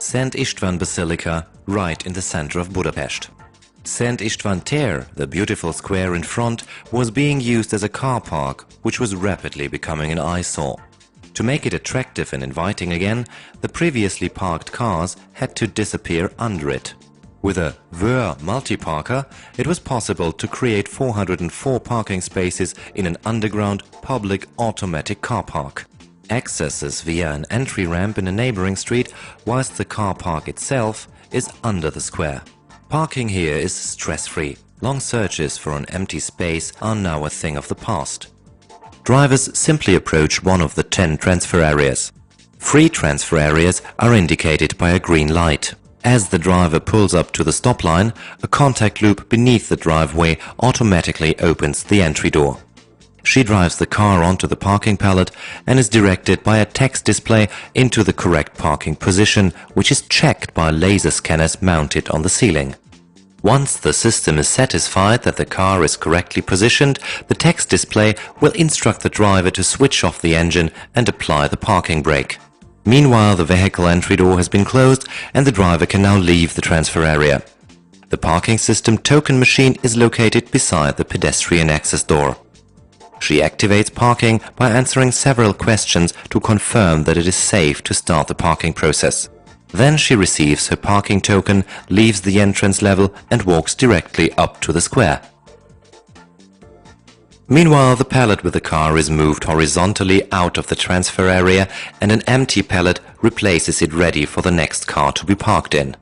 Szent István Basilica, right in the center of Budapest. Szent István tér, the beautiful square in front, was being used as a car park, which was rapidly becoming an eyesore. To make it attractive and inviting again, the previously parked cars had to disappear under it. With a Vör multi-parker, it was possible to create 404 parking spaces in an underground public automatic car park. Access is via an entry ramp in a neighboring street, whilst the car park itself is under the square. Parking here is stress-free. Long searches for an empty space are now a thing of the past. Drivers simply approach one of the 10 transfer areas. Free transfer areas are indicated by a green light. As the driver pulls up to the stop line, a contact loop beneath the driveway automatically opens the entry door. She drives the car onto the parking pallet and is directed by a text display into the correct parking position, which is checked by laser scanners mounted on the ceiling. Once the system is satisfied that the car is correctly positioned, the text display will instruct the driver to switch off the engine and apply the parking brake. Meanwhile, the vehicle entry door has been closed and the driver can now leave the transfer area. The parking system token machine is located beside the pedestrian access door. She activates parking by answering several questions to confirm that it is safe to start the parking process. Then she receives her parking token, leaves the entrance level and walks directly up to the square. Meanwhile, the pallet with the car is moved horizontally out of the transfer area and an empty pallet replaces it, ready for the next car to be parked in.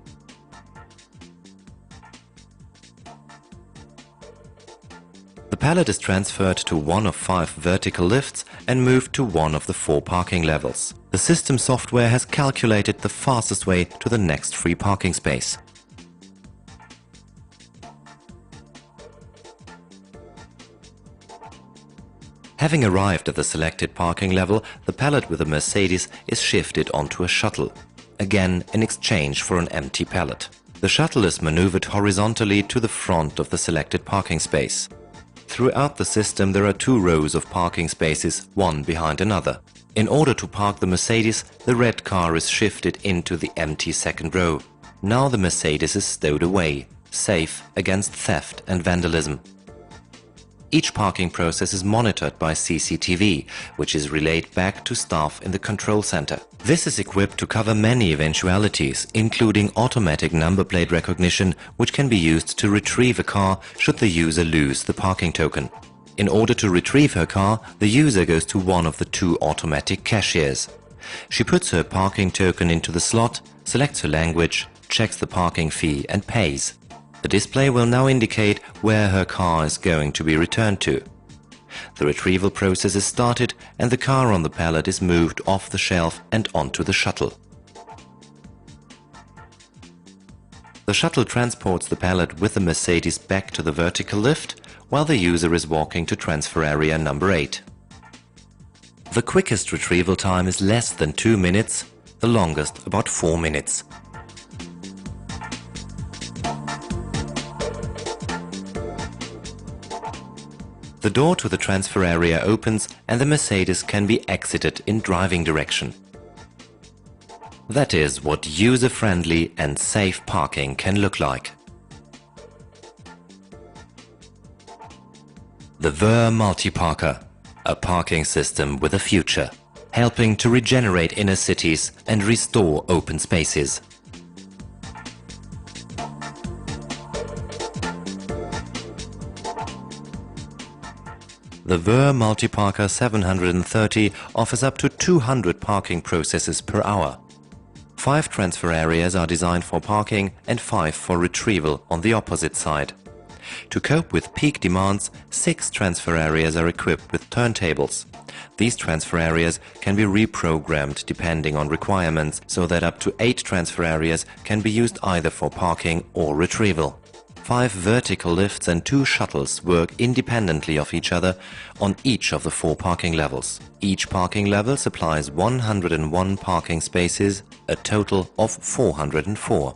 The pallet is transferred to one of 5 vertical lifts and moved to one of the 4 parking levels. The system software has calculated the fastest way to the next free parking space. Having arrived at the selected parking level, the pallet with the Mercedes is shifted onto a shuttle, again in exchange for an empty pallet. The shuttle is maneuvered horizontally to the front of the selected parking space. Throughout the system there are 2 rows of parking spaces, one behind another. In order to park the Mercedes, the red car is shifted into the empty second row. Now the Mercedes is stowed away, safe against theft and vandalism. Each parking process is monitored by CCTV, which is relayed back to staff in the control center. This is equipped to cover many eventualities, including automatic number plate recognition, which can be used to retrieve a car should the user lose the parking token. In order to retrieve her car, the user goes to one of the 2 automatic cashiers. She puts her parking token into the slot, selects her language, checks the parking fee and pays. The display will now indicate where her car is going to be returned to. The retrieval process is started and the car on the pallet is moved off the shelf and onto the shuttle. The shuttle transports the pallet with the Mercedes back to the vertical lift, while the user is walking to transfer area number 8. The quickest retrieval time is less than 2 minutes, the longest about 4 minutes. The door to the transfer area opens and the Mercedes can be exited in driving direction. That is what user-friendly and safe parking can look like. The Vör multi-parker, a parking system with a future, helping to regenerate inner cities and restore open spaces. The Vör multi-parker 730 offers up to 200 parking processes per hour. 5 transfer areas are designed for parking and 5 for retrieval on the opposite side. To cope with peak demands, 6 transfer areas are equipped with turntables. These transfer areas can be reprogrammed depending on requirements, so that up to 8 transfer areas can be used either for parking or retrieval. 5 vertical lifts and 2 shuttles work independently of each other on each of the 4 parking levels. Each parking level supplies 101 parking spaces, a total of 404.